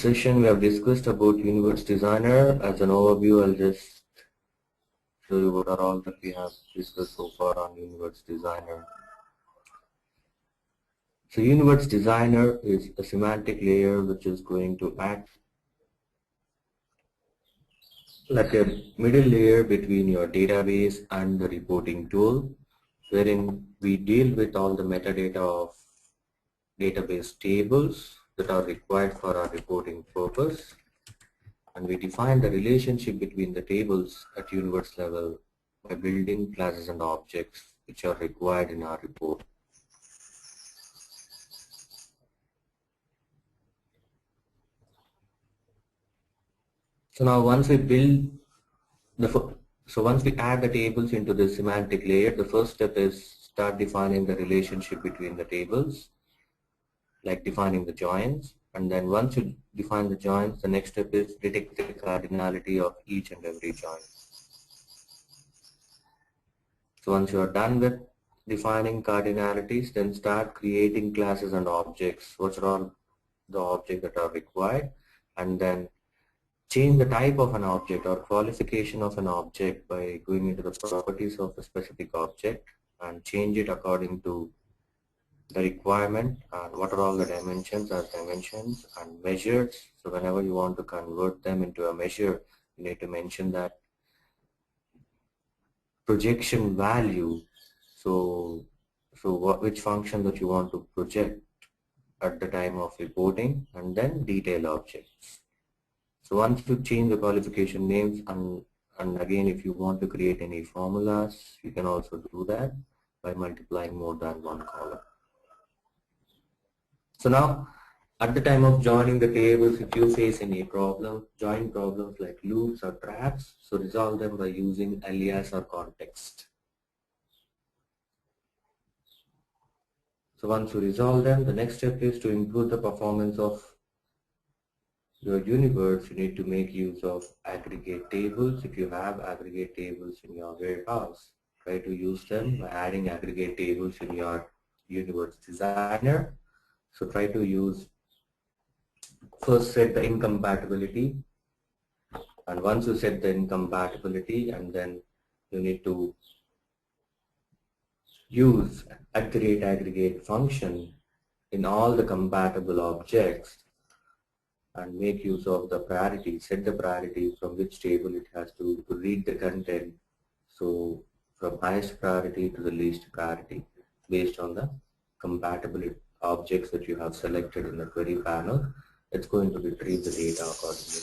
Session we have discussed about Universe Designer. As an overview, I'll just show you what are all that we have discussed so far on Universe Designer. So Universe Designer is a semantic layer which is going to act like a middle layer between your database and the reporting tool, wherein we deal with all the metadata of database tables that are required for our reporting purpose. And we define the relationship between the tables at universe level by building classes and objects which are required in our report. So now once we add the tables into the semantic layer, the first step is start defining the relationship between the tables, like defining the joins. And then once you define the joins, the next step is detect the cardinality of each and every join. So once you are done with defining cardinalities, then start creating classes and objects, which are all the objects that are required, and then change the type of an object or qualification of an object by going into the properties of a specific object and change it according to the requirement and what are all the dimensions as dimensions and measures. So whenever you want to convert them into a measure, you need to mention that projection value. So which function that you want to project at the time of reporting, and then detail objects. So once you change the qualification names, and again if you want to create any formulas, you can also do that by multiplying more than one column. So now at the time of joining the tables, if you face any problem, join problems like loops or traps, so resolve them by using alias or context. So once you resolve them, the next step is to improve the performance of your universe. You need to make use of aggregate tables. If you have aggregate tables in your warehouse, try to use them by adding aggregate tables in your Universe Designer. So try to use, first set the incompatibility, and once you set the incompatibility, and then you need to use @aggregate function in all the compatible objects and make use of the priority, set the priority from which table it has to read the content. So from highest priority to the least priority based on the compatible objects that you have selected in the query panel. It's going to retrieve the data accordingly.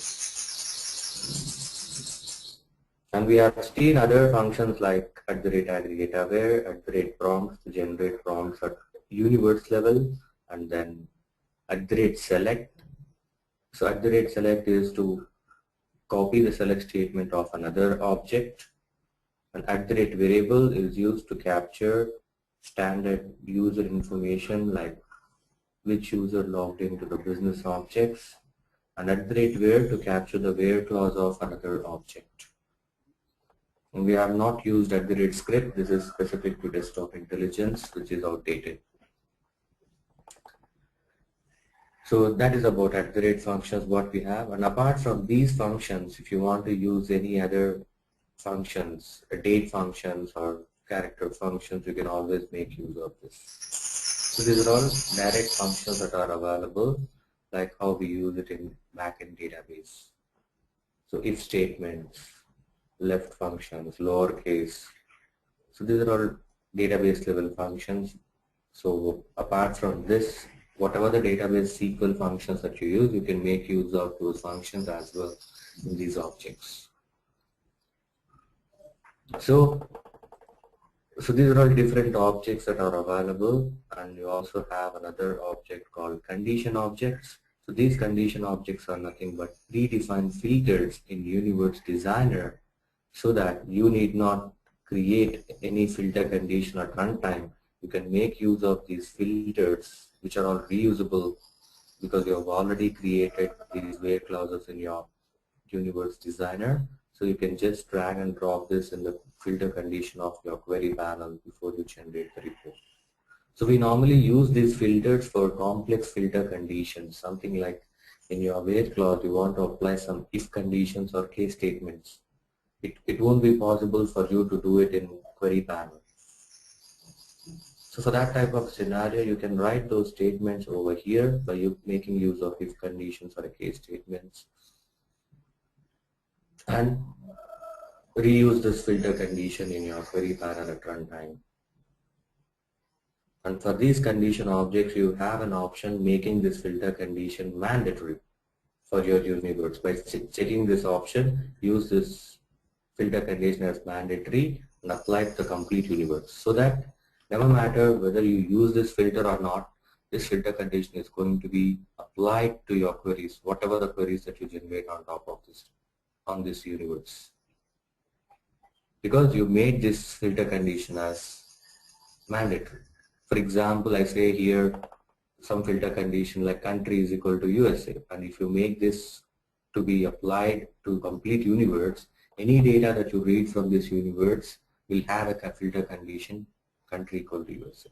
And we have seen other functions like @aggregate_aware, @prompts to generate prompts at universe level, and then @select. So @select is to copy the select statement of another object, and @variable is used to capture standard user information like which user logged into the business objects, and @where to capture the where clause of another object. And we have not used @script. This is specific to desktop intelligence, which is outdated. So that is about functions what we have. And apart from these functions, if you want to use any other functions, date functions or character functions, you can always make use of this. So these are all direct functions that are available, like how we use it in backend database. So if statements, left functions, lowercase. So these are all database level functions. So apart from this, whatever the database SQL functions that you use, you can make use of those functions as well in these objects. So these are all different objects that are available, and you also have another object called condition objects. So these condition objects are nothing but predefined filters in Universe Designer, so that you need not create any filter condition at runtime. You can make use of these filters, which are all reusable because you have already created these where clauses in your Universe Designer. So you can just drag and drop this in the filter condition of your query panel before you generate the report. So we normally use these filters for complex filter conditions, something like in your where clause you want to apply some if conditions or case statements, it won't be possible for you to do it in query panel. So for that type of scenario, you can write those statements over here by you making use of if conditions or case statements, and reuse this filter condition in your query panel at runtime. And for these condition objects, you have an option making this filter condition mandatory for your universe. By checking this option, use this filter condition as mandatory and apply it to the complete universe, so that never matter whether you use this filter or not, this filter condition is going to be applied to your queries, whatever the queries that you generate on top of this, on this universe. Because you made this filter condition as mandatory. For example, I say here some filter condition like country is equal to USA, and if you make this to be applied to complete universe, any data that you read from this universe will have a filter condition country equal to USA.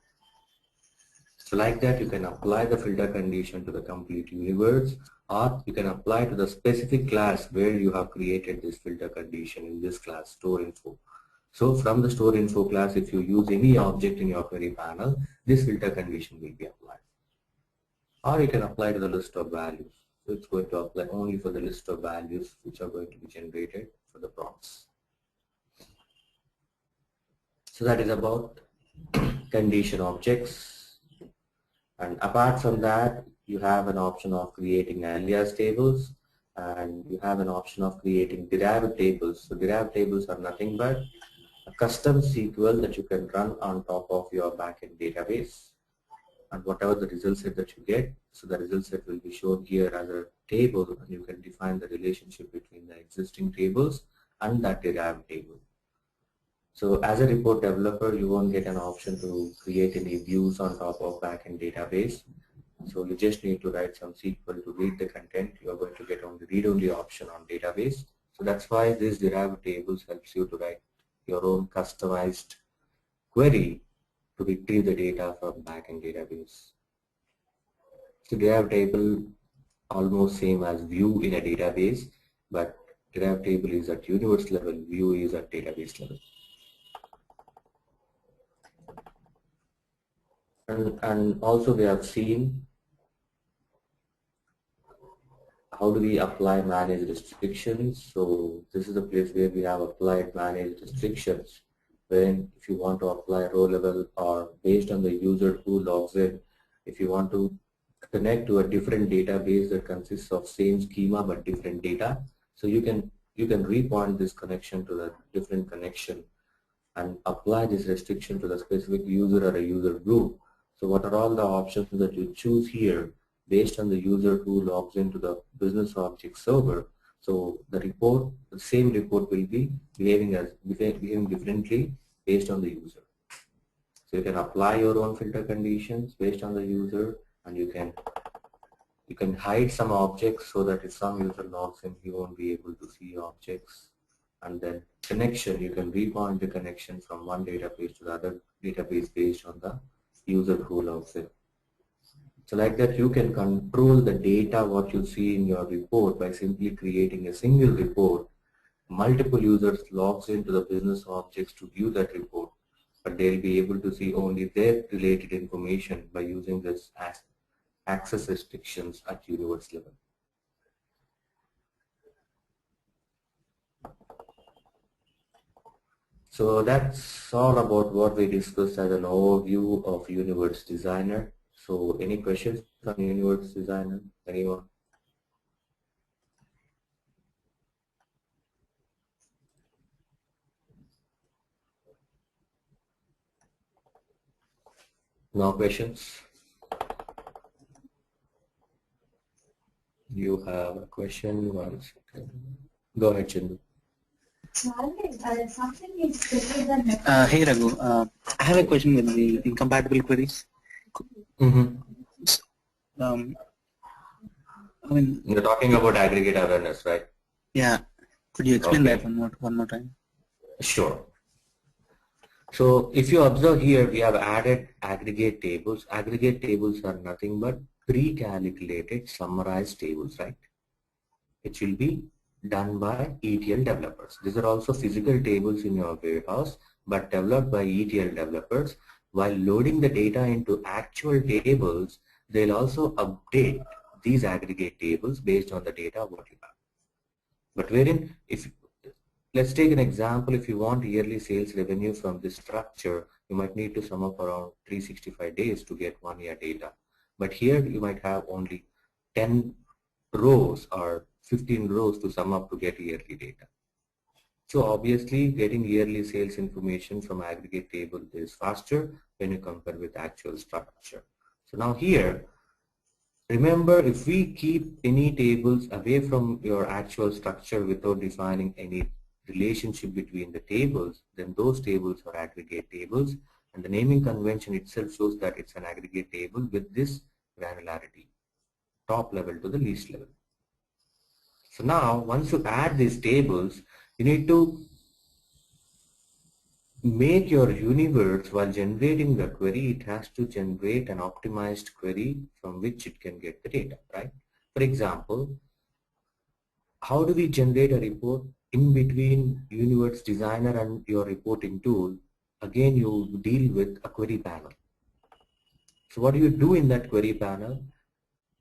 So like that, you can apply the filter condition to the complete universe, or you can apply to the specific class where you have created this filter condition in this class, store info. So from the store info class, if you use any object in your query panel, this filter condition will be applied. Or you can apply to the list of values. So it's going to apply only for the list of values which are going to be generated for the prompts. So that is about condition objects. And apart from that, you have an option of creating alias tables, and you have an option of creating derived tables. So derived tables are nothing but a custom SQL that you can run on top of your backend database, and whatever the result set that you get, so the result set will be shown here as a table, and you can define the relationship between the existing tables and that derived table. So as a report developer, you won't get an option to create any views on top of backend database. So you just need to write some SQL to read the content. You are going to get only read-only option on database. So that's why this derived tables helps you to write your own customized query to retrieve the data from backend database. So derived table almost same as view in a database, but derived table is at universe level, view is at database level. And also we have seen how do we apply manage restrictions. So this is the place where we have applied manage restrictions, when if you want to apply row level or based on the user who logs in, if you want to connect to a different database that consists of same schema but different data, so you can repoint this connection to the different connection and apply this restriction to the specific user or a user group. So what are all the options that you choose here based on the user who logs into the business object server? So the report, the same report will be behaving differently based on the user. So you can apply your own filter conditions based on the user, and you can hide some objects so that if some user logs in, he won't be able to see objects. And then connection, you can repoint the connection from one database to the other database based on the user who logs in. So like that, you can control the data what you see in your report by simply creating a single report. Multiple users logs into the business objects to view that report, but they'll be able to see only their related information by using this as access restrictions at universe level. So that's all about what we discussed as an overview of Universe Designer. So any questions on Universe Designer? Anyone? No questions? You have a question? One second. Go ahead, Chindu. Hey Raghu, I have a question with the incompatible queries. I mean, you're talking about aggregate awareness, right? Yeah. Could you explain that one more time? Sure. So if you observe here, we have added aggregate tables. Aggregate tables are nothing but pre-calculated summarized tables, right? It will be done by ETL developers. These are also physical tables in your warehouse, but developed by ETL developers. While loading the data into actual tables, they'll also update these aggregate tables based on the data what you have. But wherein, if let's take an example, if you want yearly sales revenue from this structure, you might need to sum up around 365 days to get 1 year data. But here you might have only 10 rows or 15 rows to sum up to get yearly data. So obviously getting yearly sales information from aggregate table is faster when you compare with actual structure. So now here, remember, if we keep any tables away from your actual structure without defining any relationship between the tables, then those tables are aggregate tables, and the naming convention itself shows that it's an aggregate table with this granularity, top level to the least level. So now once you add these tables, you need to make your universe. While generating the query, it has to generate an optimized query from which it can get the data, right? For example, how do we generate a report in between Universe Designer and your reporting tool? Again, you deal with a query panel. So what do you do in that query panel?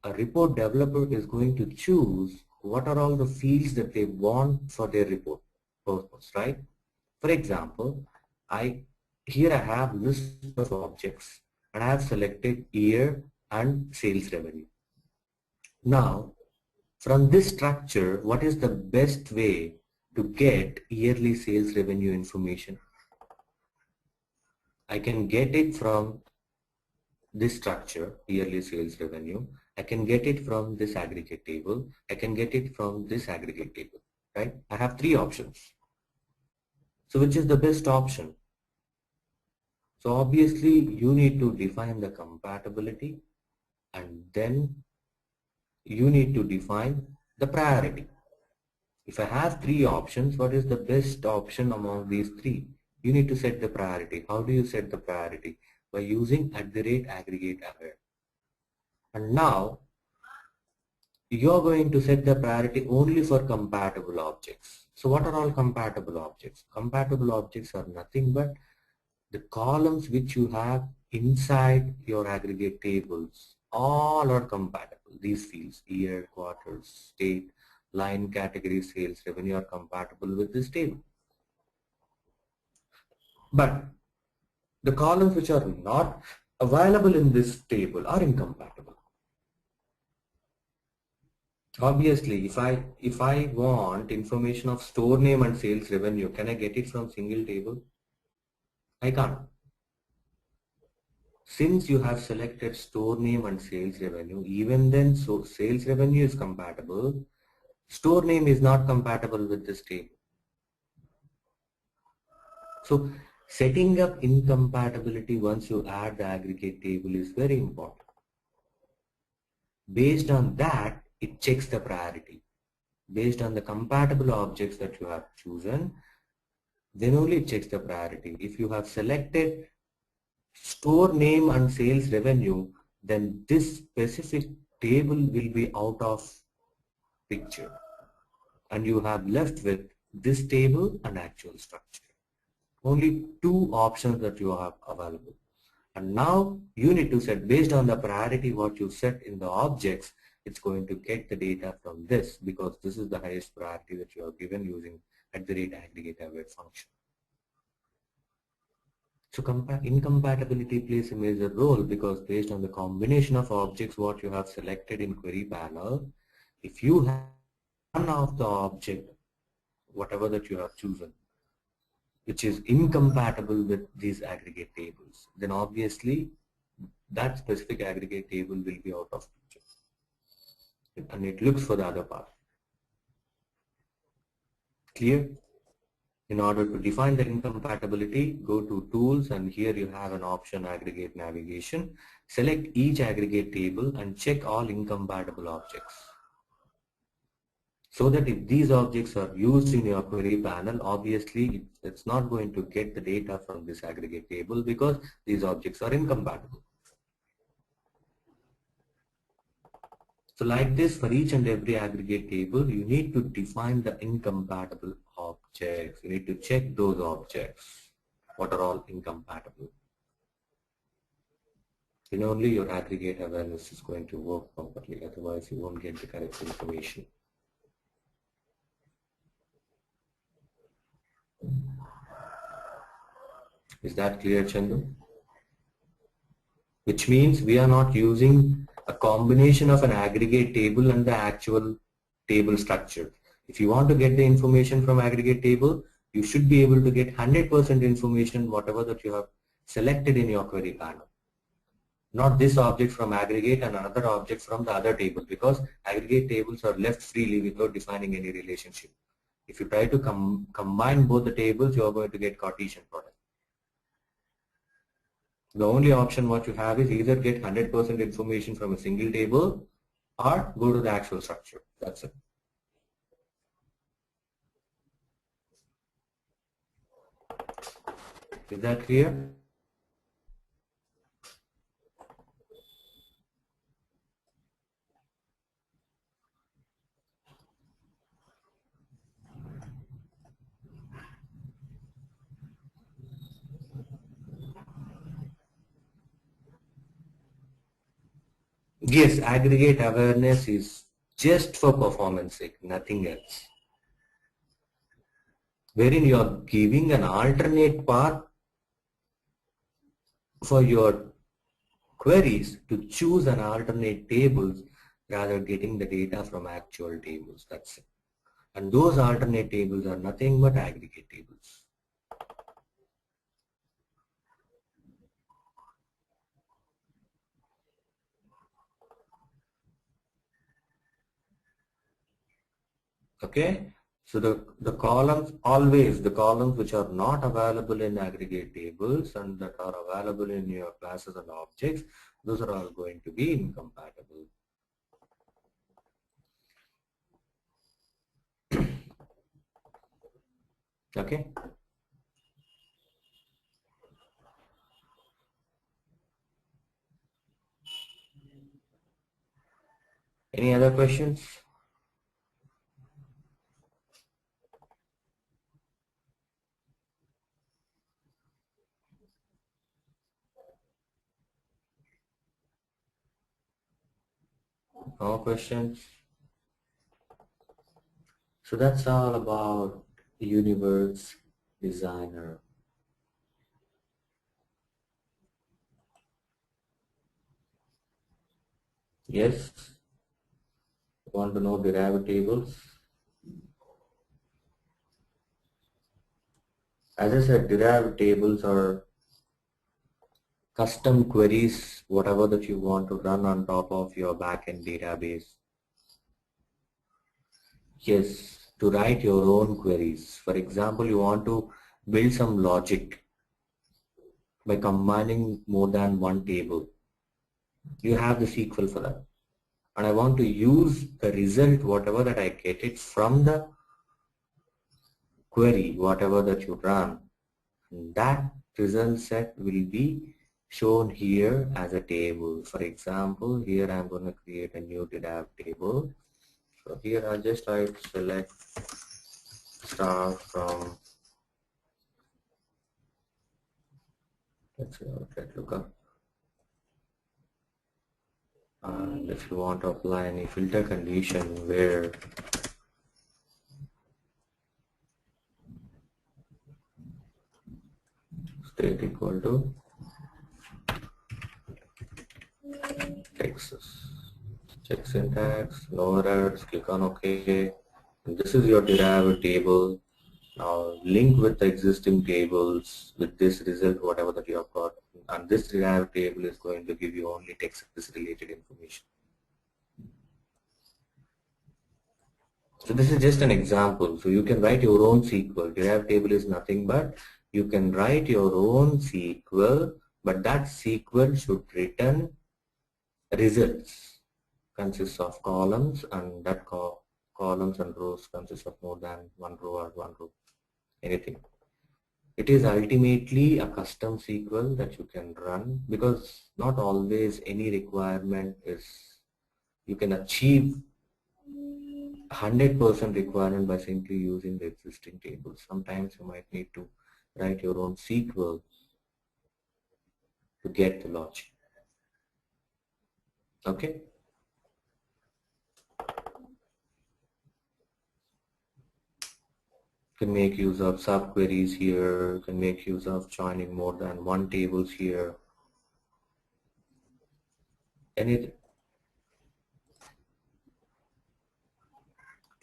A report developer is going to choose what are all the fields that they want for their report purpose, right? For example, here I have list of objects and I have selected year and sales revenue. Now, from this structure, what is the best way to get yearly sales revenue information? I can get it from this structure, yearly sales revenue. I can get it from this aggregate table. I can get it from this aggregate table, right? I have 3 options. So which is the best option? So obviously you need to define the compatibility, and then you need to define the priority. If I have 3 options, what is the best option among these 3? You need to set the priority. How do you set the priority? By using @aggregate aware. And now you're going to set the priority only for compatible objects. So what are all compatible objects? Compatible objects are nothing but the columns which you have inside your aggregate tables. All are compatible. These fields, year, quarters, state, line, category, sales, revenue, are compatible with this table. But the columns which are not available in this table are incompatible. Obviously, if I want information of store name and sales revenue, can I get it from single table? I can't. Since you have selected store name and sales revenue, even then, so sales revenue is compatible, store name is not compatible with this table. So setting up incompatibility once you add the aggregate table is very important. Based on that, it checks the priority. Based on the compatible objects that you have chosen, then only it checks the priority. If you have selected store name and sales revenue, then this specific table will be out of picture, and you have left with this table and actual structure. Only 2 options that you have available. And now you need to set, based on the priority what you set in the objects, it's going to get the data from this, because this is the highest priority that you have given using @aggregate aware function. So incompatibility plays a major role, because based on the combination of objects what you have selected in query panel, if you have one of the object, whatever that you have chosen, which is incompatible with these aggregate tables, then obviously that specific aggregate table will be out of picture, and it looks for the other part. Clear? In order to define the incompatibility, go to tools, and here you have an option, aggregate navigation. Select each aggregate table and check all incompatible objects, so that if these objects are used in your query panel, obviously it's not going to get the data from this aggregate table because these objects are incompatible. So like this, for each and every aggregate table, you need to define the incompatible objects. You need to check those objects, what are all incompatible. Then only your aggregate awareness is going to work properly, otherwise you won't get the correct information. Is that clear, Chandu? Which means we are not using a combination of an aggregate table and the actual table structure. If you want to get the information from aggregate table, you should be able to get 100% information whatever that you have selected in your query panel. Not this object from aggregate and another object from the other table, because aggregate tables are left freely without defining any relationship. If you try to combine both the tables, you are going to get Cartesian product. The only option what you have is either get 100% information from a single table or go to the actual structure. That's it. Is that clear? Yes, aggregate awareness is just for performance sake, nothing else. Wherein you are giving an alternate path for your queries to choose an alternate tables rather getting the data from actual tables. That's it. And those alternate tables are nothing but aggregate tables. Okay, so the columns, always the columns which are not available in aggregate tables and that are available in your classes and objects, those are all going to be incompatible. Okay. Any other questions? No questions? So that's all about Universe Designer. Yes? Want to know derived tables? As I said, derived tables are custom queries, whatever that you want to run on top of your backend database. Yes, to write your own queries. For example, you want to build some logic by combining more than one table. You have the SQL for that. And I want to use the result, whatever that I get it from the query, whatever that you run. And that result set will be shown here as a table. For example, here I'm going to create a new derived table. So here I'll just write select star from, let's say, outlet lookup. And if you want to apply any filter condition where state equal to Texas. Check syntax, no errors, click on OK. And this is your derived table. Now link with the existing tables with this result, whatever that you have got. And this derived table is going to give you only Texas related information. So this is just an example. So you can write your own SQL. Derived table is nothing but you can write your own SQL, but that SQL should return results, consists of columns, and that columns and rows consists of more than one row or one row, anything. It is ultimately a custom SQL that you can run, because not always any requirement is you can achieve 100% requirement by simply using the existing tables. Sometimes you might need to write your own SQL to get the logic. Okay. Can make use of subqueries here, can make use of joining more than one tables here. Anything.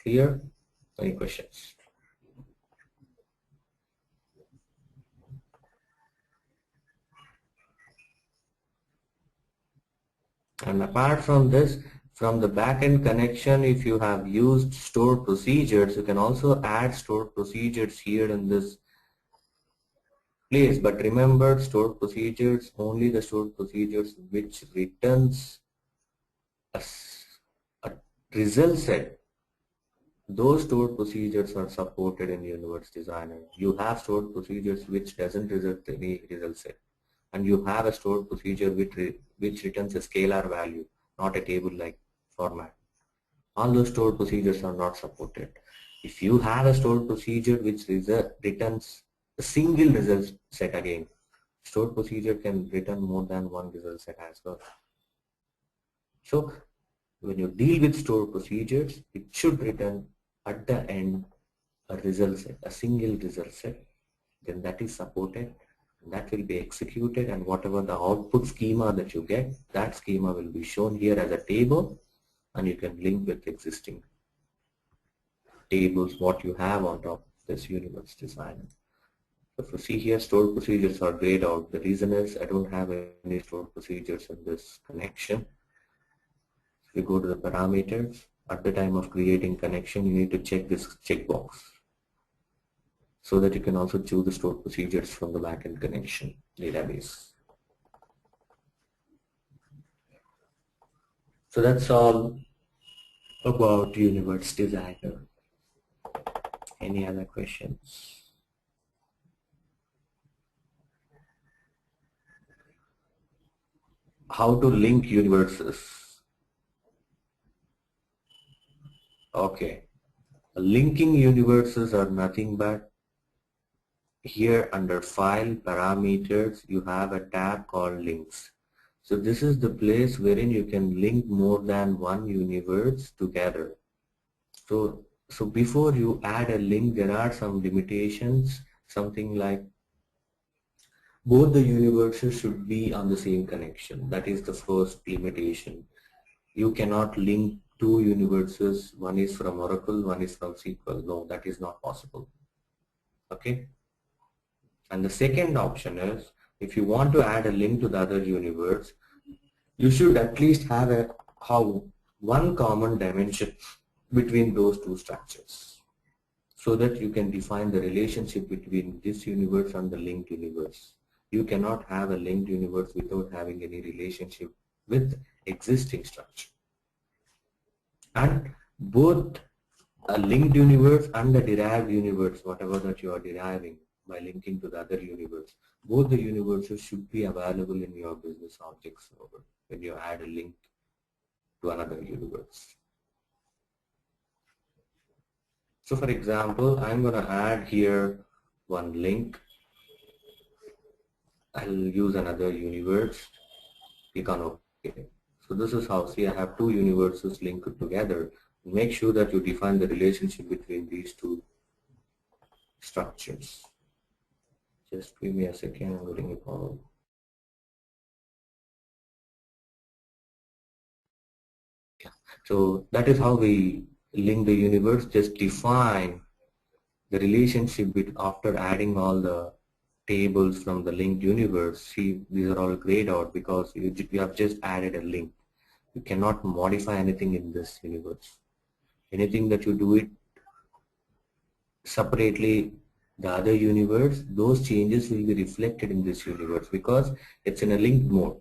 Clear? Any questions? And apart from this, from the backend connection, if you have used stored procedures, you can also add stored procedures here in this place. But remember, stored procedures, only the stored procedures which returns a result set. Those stored procedures are supported in Universe Designer. You have stored procedures which doesn't result any result set, and you have a stored procedure which returns a scalar value, not a table-like format. All those stored procedures are not supported. If you have a stored procedure which returns a single result set again, stored procedure can return more than one result set as well. So when you deal with stored procedures, it should return at the end a result set, a single result set. Then that is supported, that will be executed, and whatever the output schema that you get, that schema will be shown here as a table, and you can link with existing tables what you have on top of this Universe Designer. So if you see here, stored procedures are grayed out. The reason is I don't have any stored procedures in this connection. If you go to the parameters, at the time of creating connection, you need to check this checkbox so that you can also choose the stored procedures from the backend connection database. So that's all about Universe Designer. Any other questions? How to link universes? Okay, linking universes are nothing but here under file parameters you have a tab called links. So this is the place wherein you can link more than one universe together. So before you add a link, there are some limitations, something like both the universes should be on the same connection. That is the first limitation. You cannot link two universes, one is from Oracle, one is from SQL. No, that is not possible. Okay. And the second option is, if you want to add a link to the other universe, you should at least have one common dimension between those two structures, so that you can define the relationship between this universe and the linked universe. You cannot have a linked universe without having any relationship with existing structure. And both a linked universe and a derived universe, whatever that you are deriving by linking to the other universe, both the universes should be available in your business objects server when you add a link to another universe. So for example, I'm going to add here one link. I'll use another universe. Click on OK. So this is how, see, I have two universes linked together. Make sure that you define the relationship between these two structures. Just give me a second, I'm getting a call. Yeah. So that is how we link the universe. Just define the relationship after adding all the tables from the linked universe. See, these are all grayed out because you have just added a link. You cannot modify anything in this universe. Anything that you do it separately, the other universe, those changes will be reflected in this universe because it's in a linked mode.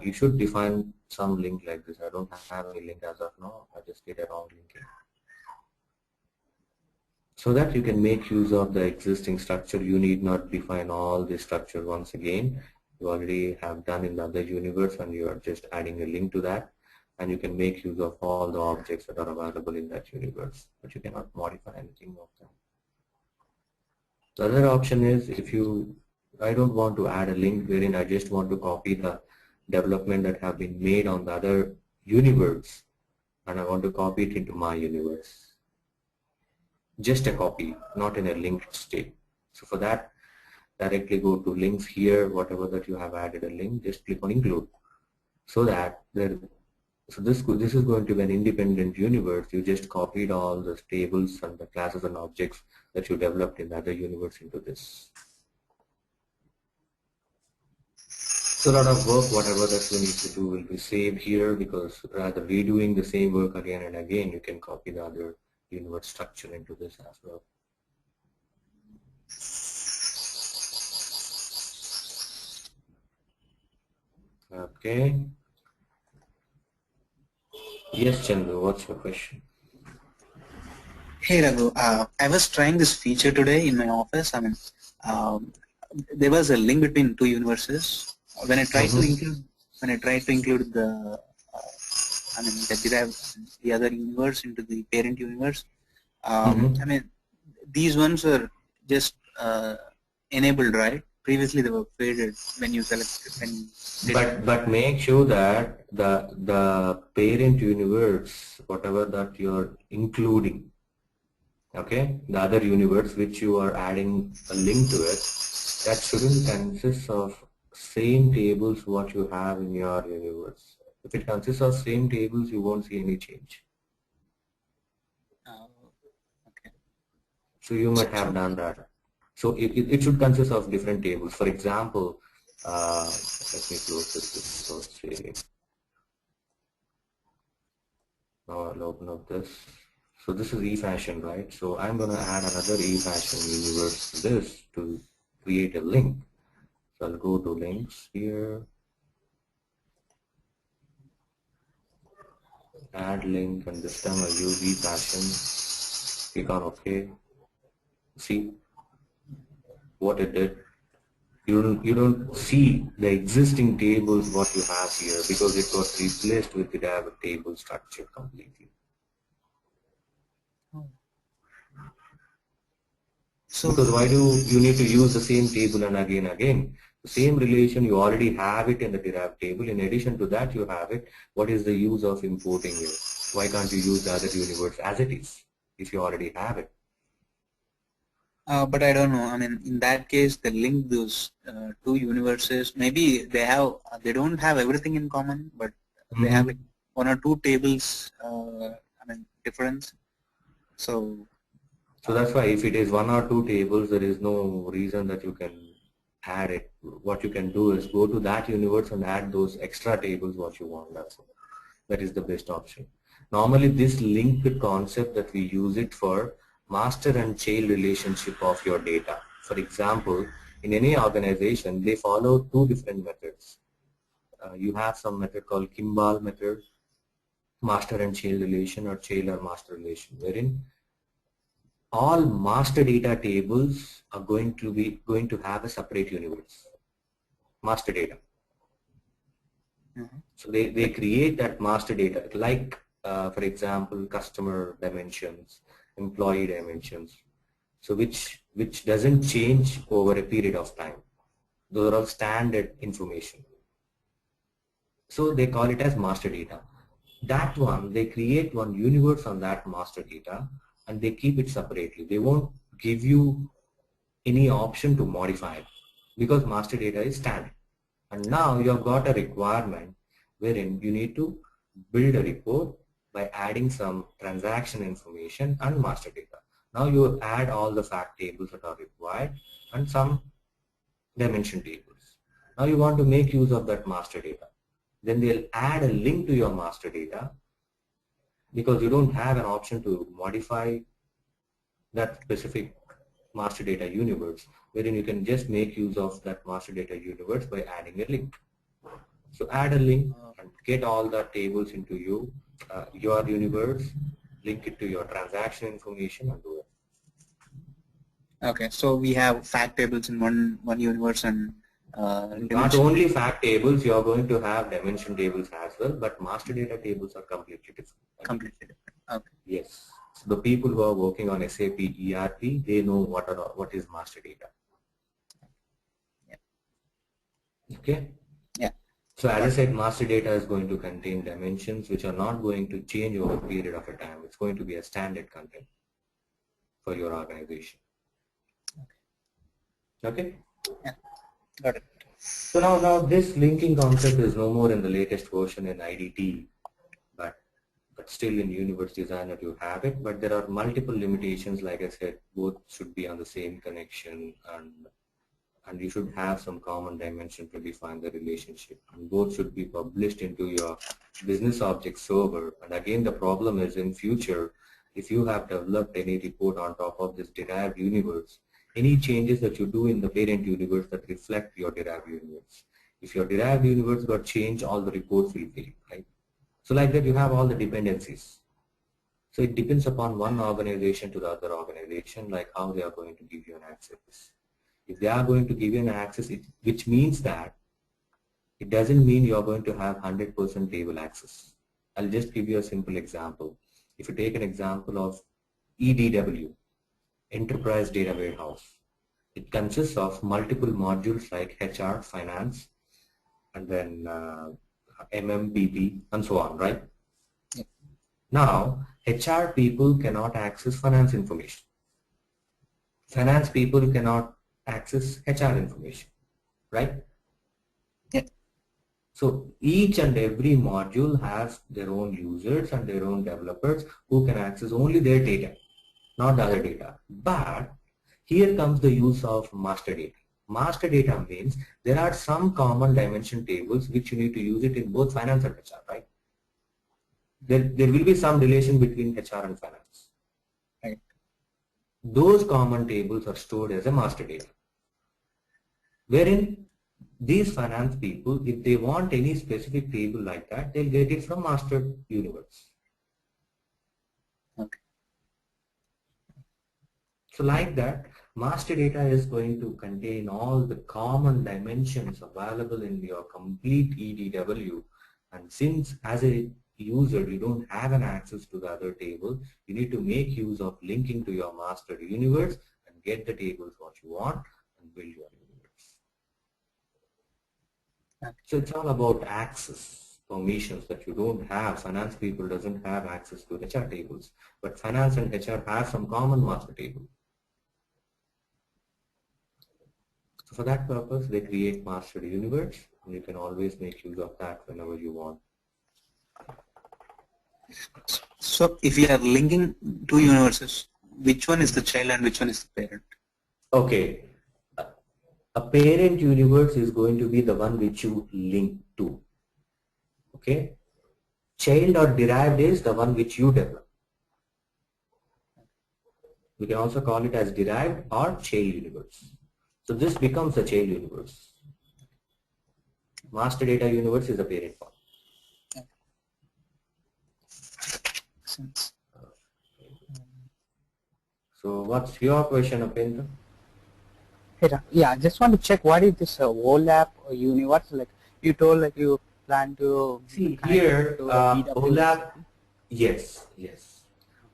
You should define some link like this. I don't have any link as of now. I just did a wrong linking. So that you can make use of the existing structure, you need not define all the structure once again. You already have done in the other universe and you are just adding a link to that. and you can make use of all the objects that are available in that universe, but you cannot modify anything of them. The other option is I don't want to add a link wherein I just want to copy the development that have been made on the other universe and I want to copy it into my universe. Just a copy, not in a linked state. So for that, directly go to links here, whatever that you have added a link, just click on include. So that this is going to be an independent universe. You just copied all the tables and the classes and objects that you developed in the other universe into this. So a lot of work, whatever that you need to do will be saved here, because rather redoing the same work again and again, you can copy the other universe structure into this as well. Okay. Yes, Chandu, what's your question? Hey Raghu, I was trying this feature today in my office. I mean, there was a link between two universes. When I tried to include the, the other universe into the parent universe, I mean, these ones are just enabled, right? Previously they were faded when you select. But make sure that the parent universe, whatever that you're including, okay, the other universe which you are adding a link to it, that shouldn't consist of same tables what you have in your universe. If it consists of same tables, you won't see any change. Okay. So you might have done that. So it should consist of different tables. For example, let me close this. Now I'll open up this. So this is eFashion, right? So I'm going to add another eFashion universe to this to create a link. So I'll go to links here. Add link, and this time I'll use eFashion. Click on OK. See what it did. You don't see the existing tables what you have here because it got replaced with the table structure completely. So because why do you need to use the same table and again? The same relation, you already have it in the derived table. In addition to that, you have it. What is the use of importing it? Why can't you use the other universe as it is if you already have it? But I don't know. I mean, in that case, they link those two universes. Maybe they don't have everything in common, but they have like one or two tables. Difference. So that's why if it is one or two tables, there is no reason that you can add it. What you can do is go to that universe and add those extra tables what you want. That is the best option. Normally, this linked concept that we use it for master and child relationship of your data. For example, in any organization, they follow two different methods. You have some method called Kimball method, master and child relation, or child or master relation, wherein all master data tables are going to have a separate universe, master data. So they create that master data, like for example, customer dimensions, employee dimensions, so which doesn't change over a period of time. Those are all standard information. So they call it as master data. That one, they create one universe on that master data and they keep it separately. They won't give you any option to modify it because master data is standard. And now you have got a requirement wherein you need to build a report by adding some transaction information and master data. Now you add all the fact tables that are required and some dimension tables. Now you want to make use of that master data. Then they'll add a link to your master data because you don't have an option to modify that specific master data universe, wherein you can just make use of that master data universe by adding a link. So add a link and get all the tables into your universe, link it to your transaction information and do it. Okay, so we have fact tables in one universe and Not only fact tables, you are going to have dimension tables as well, but master data tables are completely different. Completely different. Okay. Yes. So the people who are working on SAP ERP, they know what is master data. Yeah. Okay. Yeah. So as I said, master data is going to contain dimensions which are not going to change over a period of a time. It's going to be a standard content for your organization. Okay. Yeah. Got it. So now this linking concept is no more in the latest version in IDT, but still in Universe Designer you have it, but there are multiple limitations. Like I said, both should be on the same connection, and you should have some common dimension to define the relationship, and both should be published into your business object server. And again, the problem is in future, if you have developed any report on top of this derived universe, any changes that you do in the parent universe that reflect your derived universe, if your derived universe got changed, all the reports will fail, right? So like that, you have all the dependencies. So it depends upon one organization to the other organization, like how they are going to give you an access. If they are going to give you an access, which means that it doesn't mean you are going to have 100% table access. I'll just give you a simple example. If you take an example of EDW, Enterprise Data Warehouse, it consists of multiple modules like HR, finance, and then MMBP, and so on, right? Yep. Now, HR people cannot access finance information. Finance people cannot access HR information, right? Yep. So each and every module has their own users and their own developers who can access only their data, not the other data. But here comes the use of master data. Master data means there are some common dimension tables which you need to use it in both finance and HR, right? There will be some relation between HR and finance. Right. Those common tables are stored as a master data, wherein these finance people, if they want any specific table like that, they'll get it from master universe. Okay. So like that, master data is going to contain all the common dimensions available in your complete EDW. And since as a user, you don't have an access to the other table, you need to make use of linking to your master universe and get the tables what you want and build your universe. Okay. So it's all about access, permissions that you don't have. Finance people doesn't have access to HR tables, but finance and HR have some common master table. So for that purpose, they create master universe, and you can always make use of that whenever you want. So if we are linking two universes, which one is the child and which one is the parent? Okay. A parent universe is going to be the one which you link to. Okay. Child or derived is the one which you develop. We can also call it as derived or child universe. So this becomes a child universe. Master data universe is a parent one. Sense. So what's your question, Apendra? Yeah, I just want to check what is this OLAP universe? Like you told, like you plan to see here to OLAP. Yes.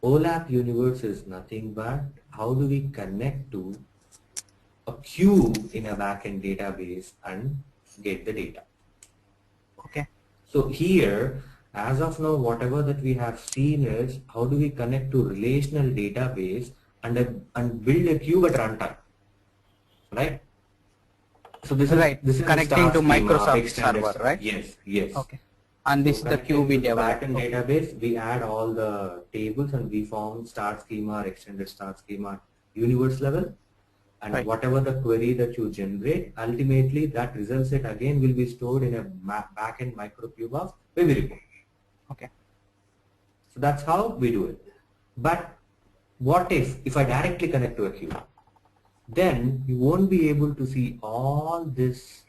OLAP universe is nothing but how do we connect to a cube in a backend database and get the data. Okay. So here, as of now, whatever that we have seen is how do we connect to relational database and build a cube at runtime, right? So this Right. This is connecting to schema, Microsoft server, right? Yes. Okay. And this is the cube we developed. Backend database, we add all the tables and we form start schema, extended start schema, universe level. And right. Whatever the query that you generate, ultimately that result set again will be stored in a backend microcube of Web report. Okay. So that's how we do it. But what if I directly connect to a queue? Then you won't be able to see all this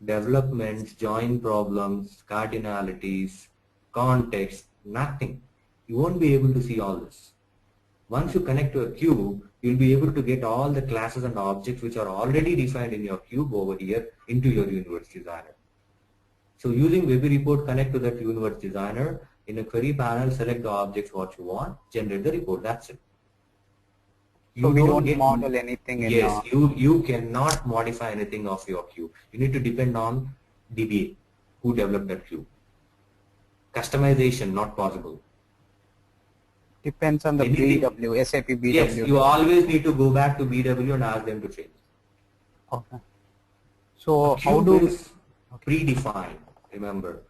developments, join problems, cardinalities, context, nothing. You won't be able to see all this. Once you connect to a cube, you'll be able to get all the classes and objects which are already defined in your cube over here into your universe designer. So using Webby Report, connect to that universe designer. In a query panel, select the objects what you want, generate the report. That's it. So we don't model anything in yes, you cannot modify anything of your cube. You need to depend on DBA who developed that cube. Customization not possible. Depends on the BW, SAP BW. Yes, you always need to go back to BW and ask them to change. Okay. So how do is predefined, remember,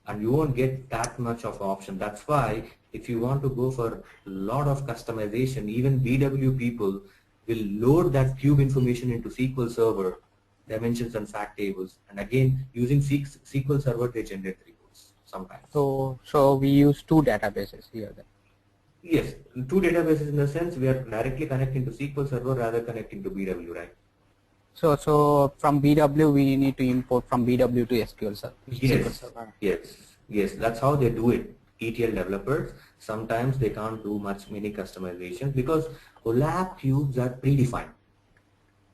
and you won't get that much of option. That's why if you want to go for a lot of customization, even BW people will load that cube information into SQL Server, dimensions and fact tables, and again using SQL Server they generate reports sometimes. So we use two databases here then. Yes, two databases in the sense we are directly connecting to SQL Server rather connecting to BW, right? So from BW we need to import from BW to SQL Server. Yes. That's how they do it. ETL developers, sometimes they can't do many customizations because OLAP cubes are predefined.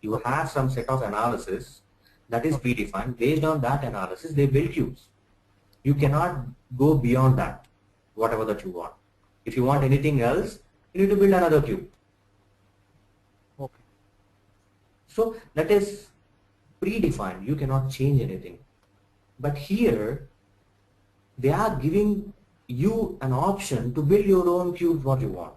You have some set of analysis that is predefined. Based on that analysis, they build cubes. You cannot go beyond that, whatever that you want. If you want anything else, you need to build another cube. Okay. So that is predefined. You cannot change anything. But here, they are giving you an option to build your own cubes what you want.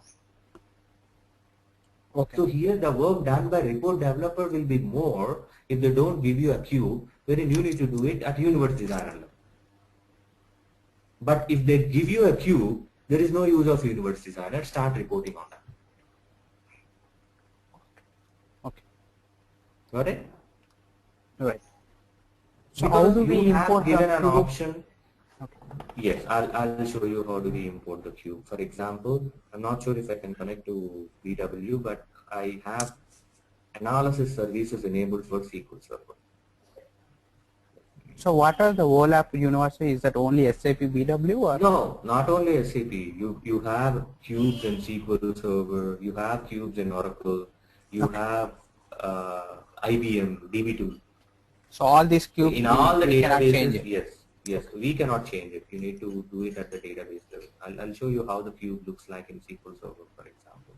Okay. So here the work done by report developer will be more if they don't give you a cube wherein you need to do it at universe designer level. But if they give you a cube, there is no use of universe designer. Start reporting on that. Okay. Got it? Right. So because how do we import given the an cube? option? Okay. Yes, I'll show you how do we import the cube. For example, I'm not sure if I can connect to BW, but I have analysis services enabled for SQL Server. So what are the OLAP university? Is that only SAP BW or? No, not only SAP. You have cubes in SQL Server. You have cubes in Oracle. You have IBM DB2. So all these cubes In all the databases, yes, we cannot change it. You need to do it at the database level. I'll show you how the cube looks like in SQL Server, for example.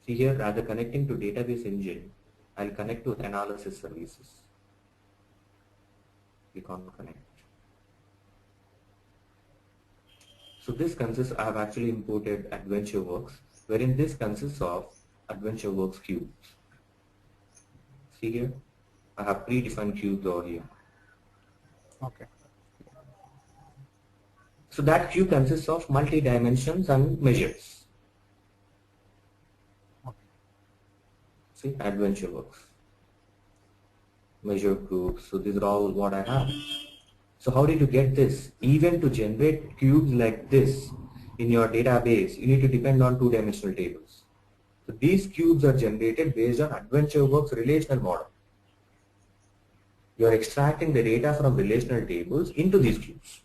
See here, rather connecting to database engine, I'll connect to analysis services. We can't connect. So this consists, I have actually imported AdventureWorks, wherein this consists of AdventureWorks cubes. See here, I have predefined cubes over here. Okay. So that cube consists of multi-dimensions and measures. Okay. See, AdventureWorks. Measure groups. So these are all what I have. So how did you get this? Even to generate cubes like this in your database, you need to depend on two-dimensional tables. So these cubes are generated based on AdventureWorks relational model. You are extracting the data from relational tables into these cubes.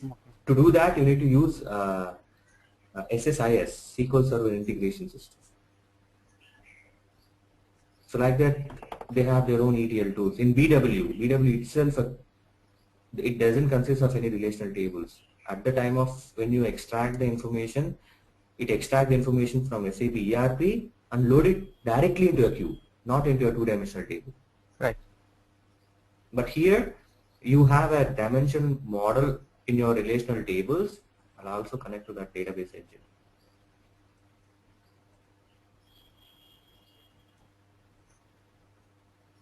Okay. To do that, you need to use SSIS, SQL Server Integration System. So like that, they have their own ETL tools. In BW itself, it doesn't consist of any relational tables. At the time of when you extract the information, it extracts the information from SAP ERP and load it directly into a cube, not into a two-dimensional table. Right. But here, you have a dimension model in your relational tables. I'll also connect to that database engine.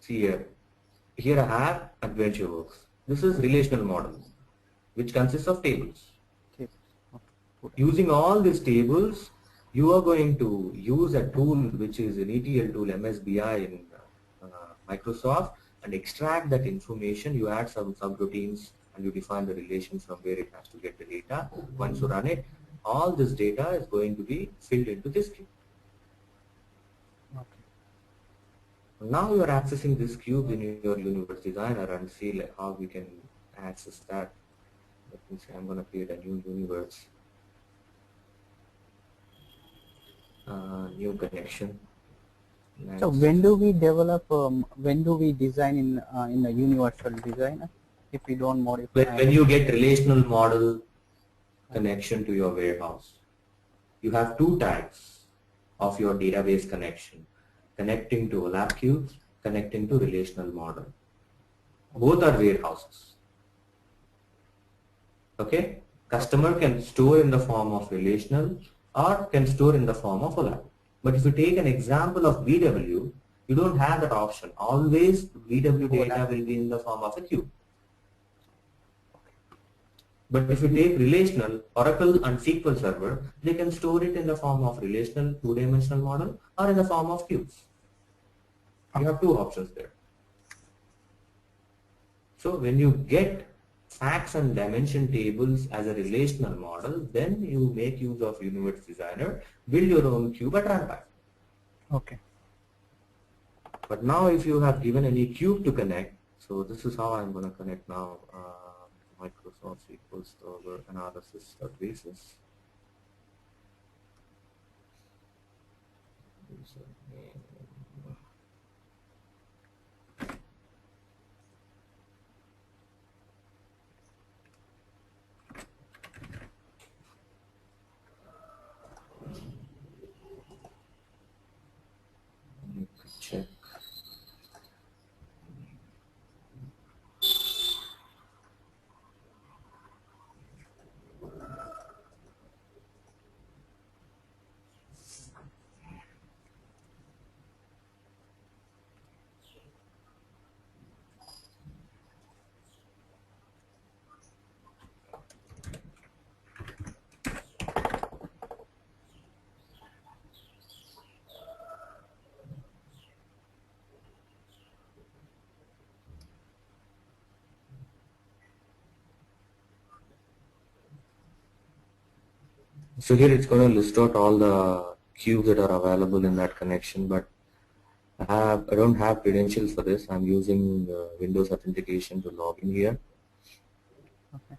See here I have AdventureWorks. This is relational model, which consists of tables. Okay. Using all these tables, you are going to use a tool which is an ETL tool, MSBI in Microsoft, and extract that information. You add some subroutines and you define the relations from where it has to get the data. Once you run it, all this data is going to be filled into this cube. Okay. Now you are accessing this cube in your universe designer and see like how we can access that. Let me say I'm going to create a new universe. new connection. Next. So when do we develop? When do we design in a universal designer? If we don't modify. When you get relational model connection to your warehouse, you have two types of your database connection: connecting to OLAP cubes, connecting to relational model. Both are warehouses. Okay, customer can store in the form of relational or can store in the form of OLAP. But if you take an example of BW, you don't have that option. Always BW data will be in the form of a cube. But if you take relational, Oracle and SQL Server, they can store it in the form of relational two-dimensional model or in the form of cubes. You have two options there. So when you get facts and dimension tables as a relational model, then you make use of Universe Designer, build your own cube at runtime. Okay. But now if you have given any cube to connect, so this is how I'm going to connect now. Microsoft SQL Server analysis services. Check. So here it's going to list out all the cubes that are available in that connection, but I don't have credentials for this. I'm using Windows authentication to log in here. Okay.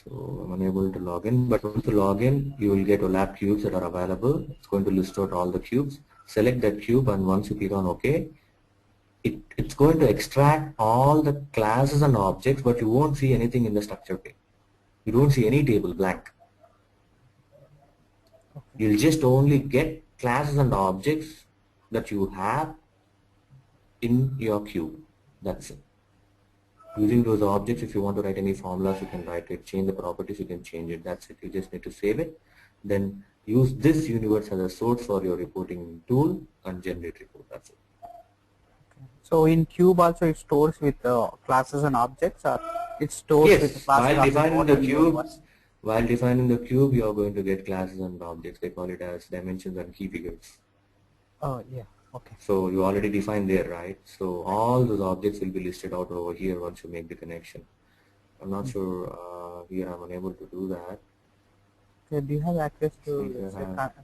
So I'm unable to log in, but once you log in, you will get OLAP cubes that are available. It's going to list out all the cubes. Select that cube, and once you click on OK, it's going to extract all the classes and objects, but you won't see anything in the structure pane. You don't see any table blank. Okay. You'll just only get classes and objects that you have in your cube. That's it. Using those objects, if you want to write any formulas, you can write it. Change the properties, you can change it. That's it. You just need to save it. Then use this universe as a source for your reporting tool and generate report. That's it. So in cube also it stores with classes and objects, or it stores with Yes, classes while and defining the cube, universe? while defining the cube, you are going to get classes and objects. They call it as dimensions and key figures. Oh yeah. Okay. So you already defined there, right? So all those objects will be listed out over here once you make the connection. I'm not sure here I'm unable to do that. Okay, do you have access to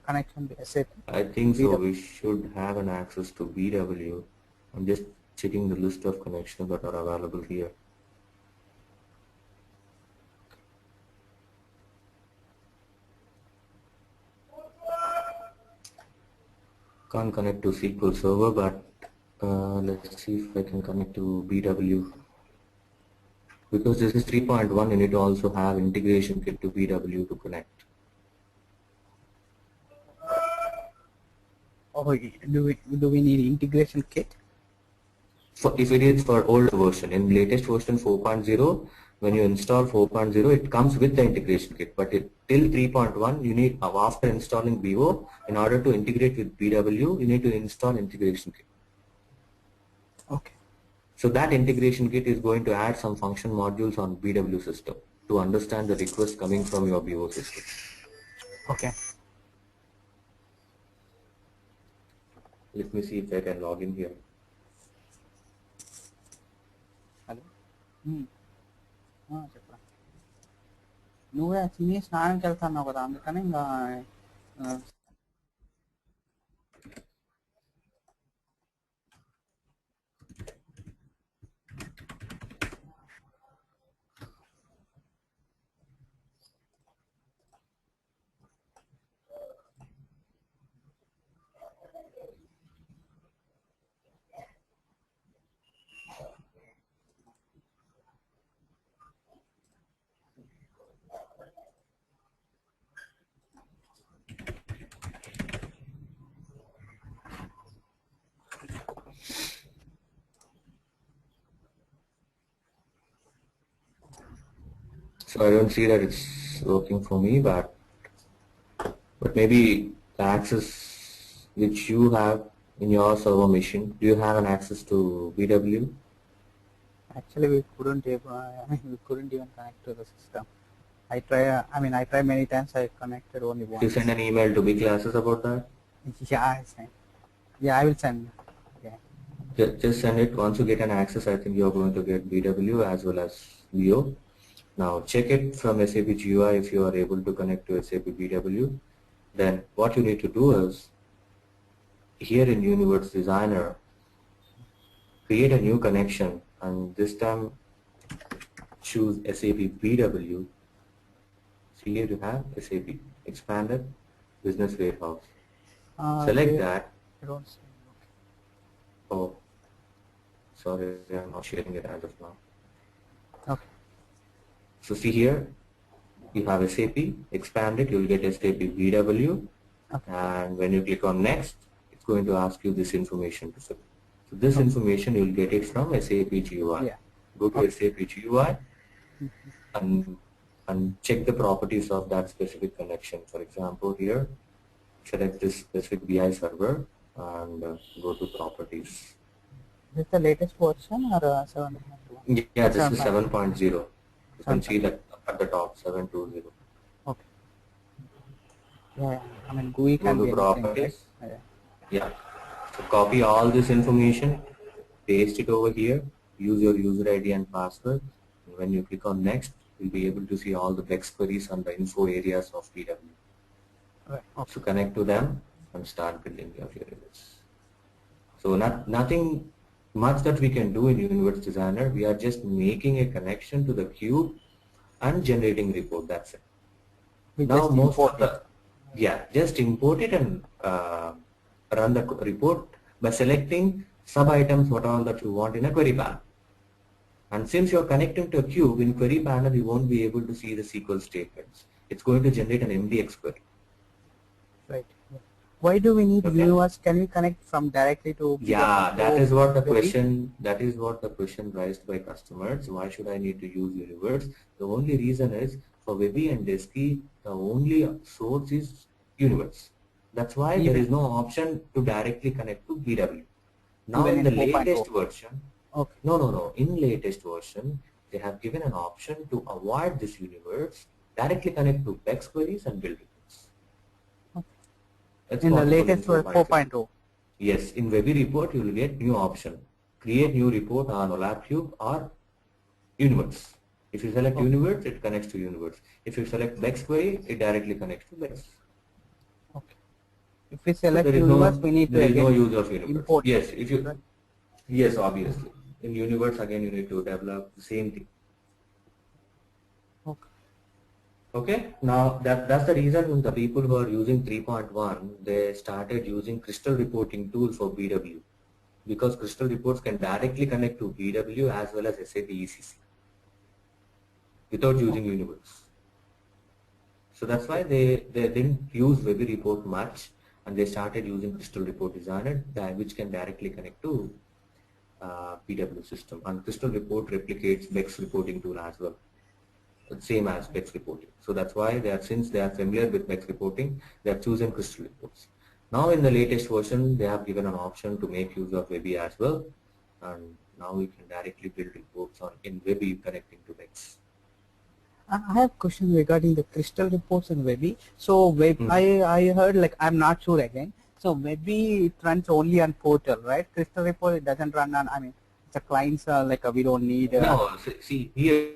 connection to SAP? I think so. We should have an access to BW. I'm just checking the list of connections that are available here. Can't connect to SQL Server, but let's see if I can connect to BW. Because this is 3.1, you need to also have integration kit to BW to connect. Oh, do we need integration kit? If it is for older version, in latest version 4.0, when you install 4.0, it comes with the integration kit. But till 3.1, you need, after installing BO, in order to integrate with BW, you need to install integration kit. Okay. So that integration kit is going to add some function modules on BW system to understand the request coming from your BO system. Okay. Let me see if I can log in here. Hello. చెప్పరా నువ్వే తిని స్నానంకి వెళ్తున్నావు కదా అందుకని ఇంకా So I don't see that it's working for me, but maybe the access which you have in your server machine, do you have an access to BW? Actually, we couldn't even, I mean, we couldn't even connect to the system. I try. I mean, I tried many times. I connected only If you once. send an email to B classes about that, Yeah, I sent. Yeah, I will send. Yeah. just send it. Once you get an access, I think you're going to get BW as well as VO. Now check it from SAP GUI if you are able to connect to SAP BW. Then what you need to do is, here in Universe Designer, create a new connection, and this time choose SAP BW. See, here you have SAP Expanded Business Warehouse. Select that. I don't see. Oh, sorry, I'm not sharing it as of now. Okay. So see here, you have SAP Expanded, you'll get SAP BW, Okay. and when you click on next, it's going to ask you this information to fill. So this information you'll get it from SAP GUI. Yeah. Go to SAP GUI and check the properties of that specific connection. For example, here, select this specific BI server and go to properties. Is this the latest version or 7.1? Yeah, this is 7.0. You can see that at the top, 720. Okay. Yeah, I mean, GUI Go can to be anything, right? properties. Yeah. Yeah. So copy all this information, paste it over here, use your user ID and password. And when you click on next, you'll be able to see all the BEX queries and the info areas of BW. Right. Okay. So connect to them and start building your reports. So nothing much that we can do in Universe Designer. We are just making a connection to the cube and generating report. That's it. We Now just most import of the just import it and run the report by selecting sub items what all that you want in a query panel. And since you're connecting to a cube in query panel, you won't be able to see the SQL statements. It's going to generate an MDX query. Right. Why do we need Okay. Universe? Can we connect from directly to? Yeah, that is what the Webby? question. That is what the question raised by customers. Why should I need to use Universe? The only reason is for Webby and Desky, the only source is Universe. That's why there is no option to directly connect to BW. Now Even in the in 4.0. latest version, Okay. no. In latest version, they have given an option to avoid this Universe, directly connect to BEX queries and build reports. That's In the possible latest 4.0. Yes, in Webby report you will get new option. Create new report on OLAP Cube or Universe. If you select Universe, it connects to Universe. If you select BEX query, it directly connects to BEX. Okay. If we select So there is Universe, we need to there is again no use of Universe. import. Yes, if you Right. yes, obviously. In Universe again you need to develop the same thing. Okay. Okay, now that's the reason the people who are using 3.1, they started using Crystal reporting tool for BW, because Crystal reports can directly connect to BW as well as SAP ECC without using Universe. So that's why they didn't use Webby report much, and they started using Crystal report designer, which can directly connect to BW system. And Crystal report replicates BEX reporting tool as well, same as BEX reporting. So that's why since they are familiar with BEX reporting, they have chosen Crystal reports. Now in the latest version, they have given an option to make use of Webby as well, and now we can directly build reports in Webby connecting to BEX. I have a question regarding the Crystal reports in Webby. So I heard, like, I'm not sure again. So Webby, it runs only on portal, right? Crystal report, it doesn't run on, I mean, the clients are like, we don't need. No, see here.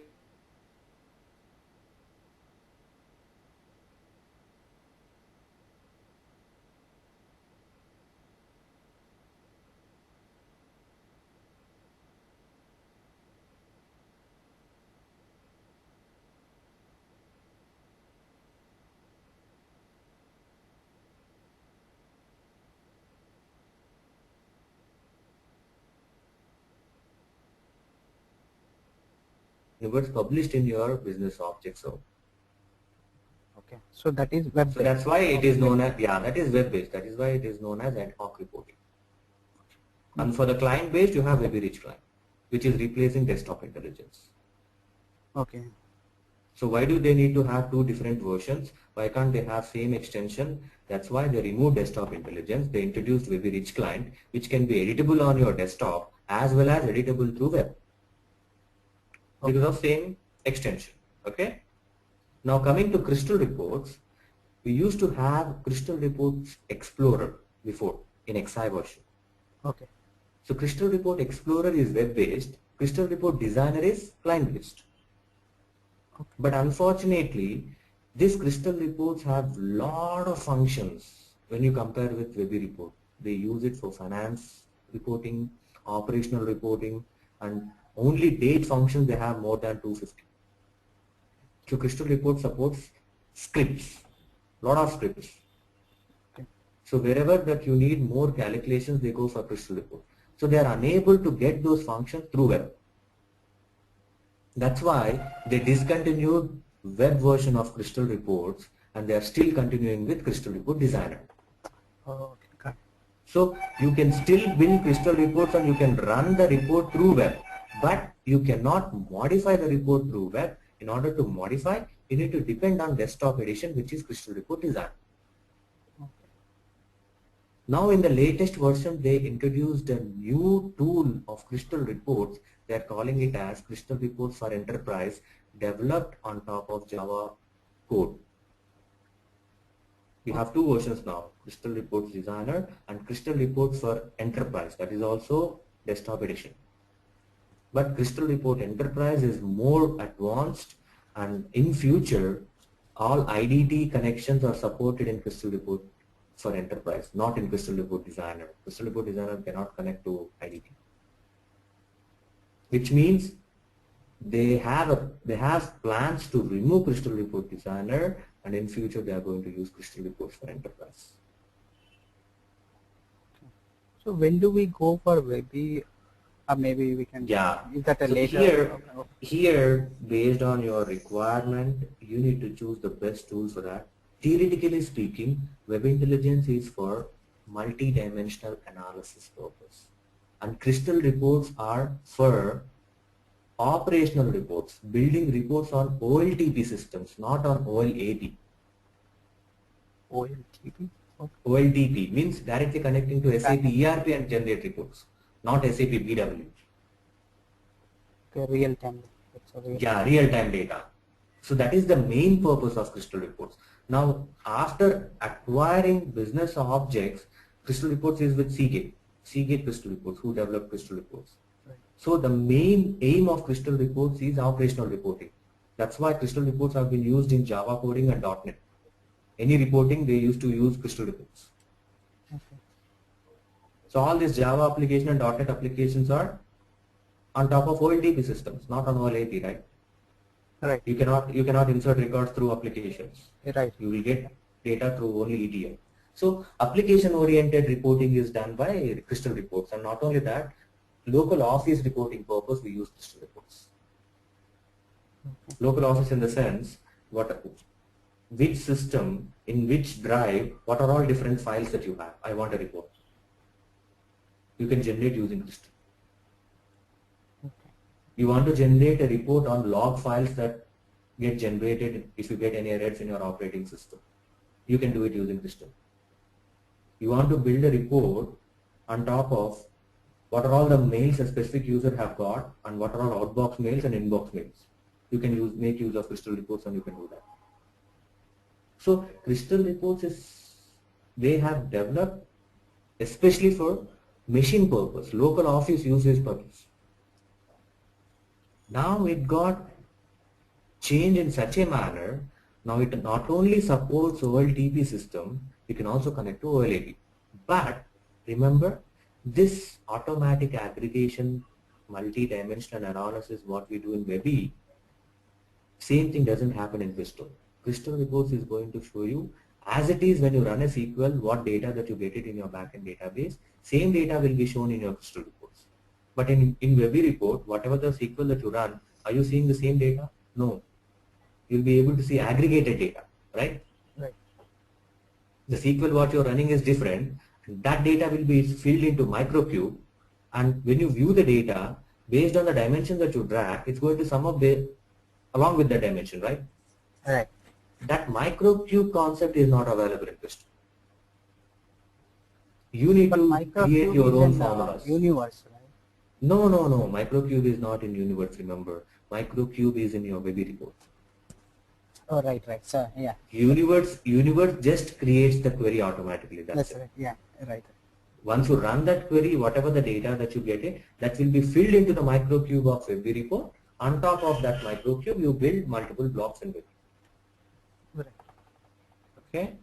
Universe published in your business object. So Okay, so that is web-based. So that's why it is known as, that is web-based. That is why it is known as ad hoc reporting. And for the client-based, you have Webby Rich Client, which is replacing desktop intelligence. Okay. So why do they need to have two different versions? Why can't they have same extension? That's why they removed desktop intelligence. They introduced Webby Rich Client, which can be editable on your desktop as well as editable through web because of same extension. Okay. Now coming to Crystal Reports, we used to have Crystal Reports Explorer before in XI version. Okay. So Crystal Report Explorer is web-based. Crystal Report Designer is client-based. Okay. But unfortunately, these Crystal reports have lot of functions when you compare with Webby Report. They use it for finance reporting, operational reporting, and only date functions they have more than 250. So Crystal Report supports scripts, lot of scripts. Okay. So wherever that you need more calculations, they go for Crystal Report. So they are unable to get those functions through web. That's why they discontinued web version of Crystal Reports and they are still continuing with Crystal Report Designer. Oh, okay. Got it. So you can still build Crystal Reports and you can run the report through web, but you cannot modify the report through web. In order to modify, you need to depend on desktop edition, which is Crystal Report Designer. Okay. Now in the latest version, they introduced a new tool of Crystal Reports. They are calling it as Crystal Reports for Enterprise, developed on top of Java code. We have two versions now, Crystal Reports Designer and Crystal Reports for Enterprise. That is also desktop edition. But Crystal Report Enterprise is more advanced, and in future, all IDT connections are supported in Crystal Report for Enterprise, not in Crystal Report Designer. Crystal Report Designer cannot connect to IDT, which means they have plans to remove Crystal Report Designer, and in future they are going to use Crystal Reports for Enterprise. So when do we go for Webby? Maybe we can. Yeah. Is that a So later? here, based on your requirement, you need to choose the best tool for that. Theoretically speaking, Web Intelligence is for multi-dimensional analysis purpose, and Crystal Reports are for operational reports, building reports on OLTP systems, not on OLAP. OLTP. Okay. OLTP means directly connecting to SAP ERP and generate reports, not SAP BW. Okay, real time. It's a real Yeah, real-time data. So that is the main purpose of Crystal Reports. Now, after acquiring business objects, Crystal Reports is with Seagate. Seagate Crystal Reports, who developed Crystal Reports. Right. So the main aim of Crystal Reports is operational reporting. That's why Crystal Reports have been used in Java coding and .NET. Any reporting, they used to use Crystal Reports. Okay. So all these Java application and .NET applications are on top of OLTP systems, not on OLAP, right? Right. You cannot insert records through applications. Right. You will get data through only ETL. So application oriented reporting is done by Crystal Reports, and not only that, local office reporting purpose we use Crystal Reports. Okay. Local office in the sense which system, in which drive, what are all different files that you have. I want a report. You can generate using Crystal. Okay. You want to generate a report on log files that get generated if you get any errors in your operating system. You can do it using Crystal. You want to build a report on top of what are all the mails a specific user have got and what are all outbox mails and inbox mails. You can make use of Crystal Reports and you can do that. So Crystal Reports they have developed especially for machine purpose, local office usage purpose. Now it got changed in such a manner, now it not only supports OLTP system, it can also connect to OLAP. But remember, this automatic aggregation, multi-dimensional analysis, what we do in Webby, same thing doesn't happen in Crystal. Crystal Reports is going to show you as it is when you run a SQL, what data that you get it in your backend database, same data will be shown in your Crystal Reports. But in Webby Report, whatever the SQL that you run, are you seeing the same data? No. You'll be able to see aggregated data, right? Right. The SQL what you're running is different. That data will be filled into microcube, and when you view the data, based on the dimensions that you drag, it's going to sum up along with the dimension, right? Right. That microcube concept is not available in Crystal. You need But to create microcube your is own in formulas. universe, right? No, no, no. Microcube is not in universe, remember. Microcube is in your Webby report. Oh, right, right. So, yeah. Universe just creates the query automatically. That's it. Right. Yeah, right. Once you run that query, whatever the data that you get it, that will be filled into the microcube of Webby report. On top of that microcube, you build multiple blocks in Webby. Right. Okay.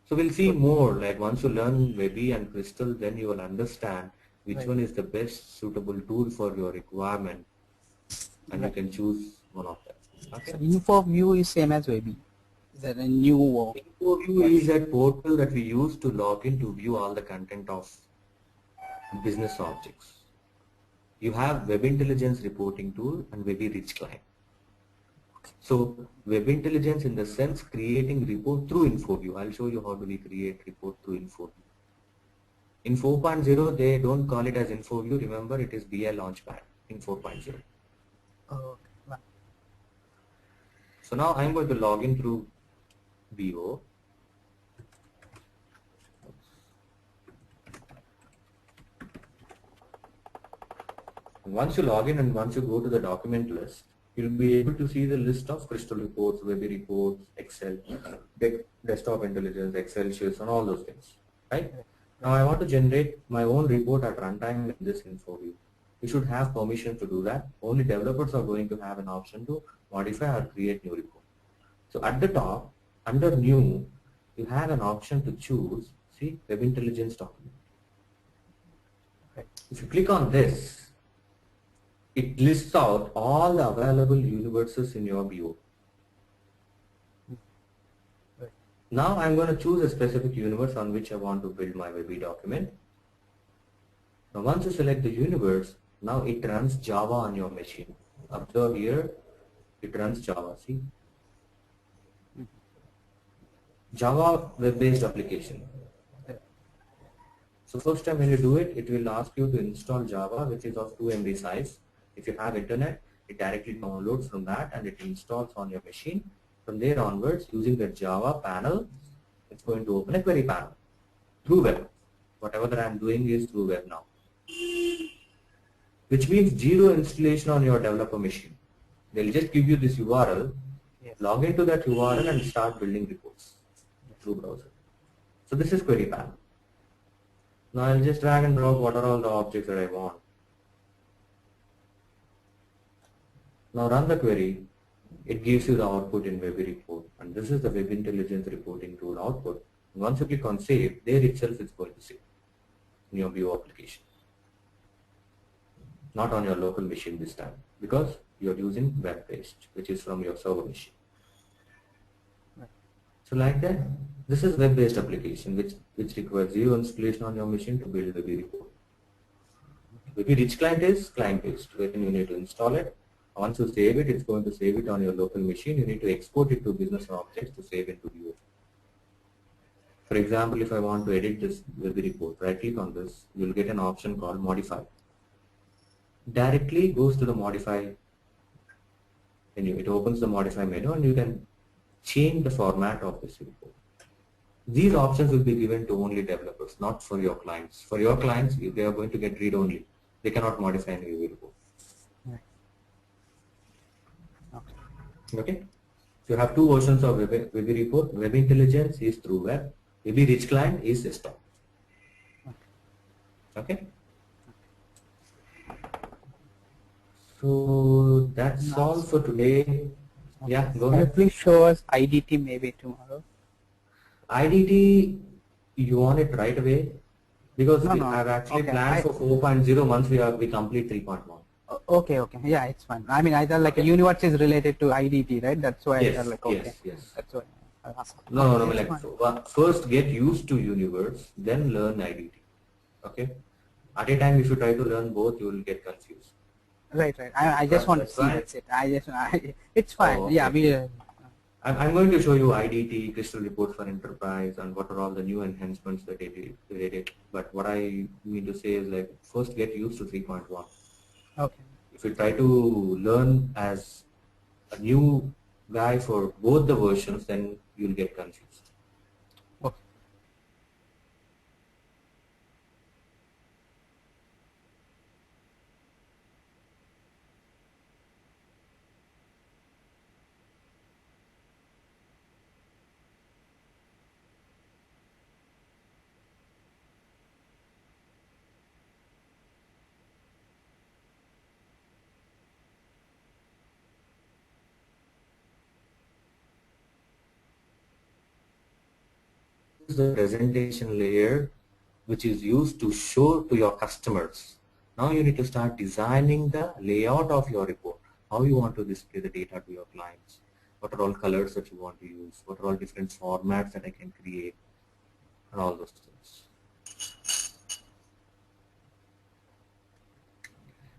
So we'll see more, like once you learn Webby and Crystal, then you will understand which one is the best suitable tool for your requirement, and you can choose one of them. Okay. So info view is same as Webby. Is that a new InfoView is a portal that we use to log in to view all the content of business objects. You have Web Intelligence reporting tool and Webby Rich Client. So Web Intelligence in the sense creating report through InfoView. I'll show you how do we create report through InfoView. In 4.0 they don't call it as InfoView. Remember, it is BI Launchpad in 4.0. okay. So now I'm going to log in through BO. Once you log in and once you go to the document list, you'll be able to see the list of Crystal reports, Webby reports, Excel, desktop intelligence, Excel sheets, and all those things. Right? Now I want to generate my own report at runtime in this InfoView. You should have permission to do that. Only developers are going to have an option to modify or create new report. So at the top, under new, you have an option to choose, see, Web Intelligence document. Right. If you click on this, it lists out all the available universes in your BO. Right. Now I'm going to choose a specific universe on which I want to build my Webby document. Now once you select the universe, now it runs Java on your machine. Observe here, it runs Java, see. Java web-based application. So first time when you do it, it will ask you to install Java, which is of 2 MB size. If you have internet, it directly downloads from that and it installs on your machine. From there onwards, using the Java panel, it's going to open a query panel through web. Whatever that I'm doing is through web now. Which means zero installation on your developer machine. They'll just give you this URL, log into that URL and start building reports through browser. So this is query panel. Now I'll just drag and drop what are all the objects that I want. Now run the query. It gives you the output in Webby report, and this is the Web Intelligence reporting tool output. Once you click on save, there itself it's going to save in your BO application. Not on your local machine this time, because you're using web-based, which is from your server machine. So like that, this is web-based application which requires zero installation on your machine to build Webby report. Webby Rich Client is client-based, wherein you need to install it. Once you save it, it's going to save it on your local machine. You need to export it to business objects to save into BO. For example, if I want to edit this Webby report, right click on this, you'll get an option called modify. Directly goes to the modify menu. It opens the modify menu and you can change the format of this report. These options will be given to only developers, not for your clients. For your clients, they are going to get read only. They cannot modify any report. Okay. So you have two versions of Webby report. Web Intelligence is through web. Webby Rich Client is desktop. Okay. So that's all for today. Yeah, go ahead. Please show us IDT maybe tomorrow. IDT, you want it right away? Because No, we no. have actually Okay, planned for 4.0 once we complete 3.1. Okay, yeah, it's fine. I mean, I thought like a universe is related to IDT, right? That's why I Yes, thought like, okay. yes. That's why I asked. No, Okay, like it's fine. first get used to universe, then learn IDT. Okay. At a time, if you try to learn both, you will get confused. Right. I just want to That's see, fine. that's it. It's fine. Oh, okay. Yeah, I'm going to show you IDT, Crystal Report for Enterprise, and what are all the new enhancements that they did. But what I mean to say is like, first get used to 3.1. okay. If you try to learn as a new guy for both the versions, then you'll get confused. Okay. This is the presentation layer which is used to show to your customers. Now you need to start designing the layout of your report, how you want to display the data to your clients, what are all colors that you want to use, what are all different formats that I can create, and all those things.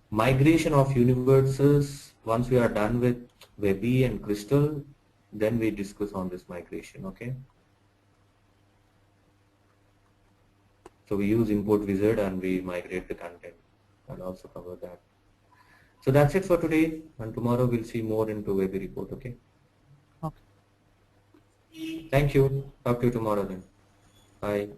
Migration of universes, once we are done with Webby and Crystal, then we discuss on this migration, okay? So we use import wizard and we migrate the content. I'll also cover that. So that's it for today, and tomorrow we'll see more into Webby report, okay? Okay. Thank you. Talk to you tomorrow then. Bye.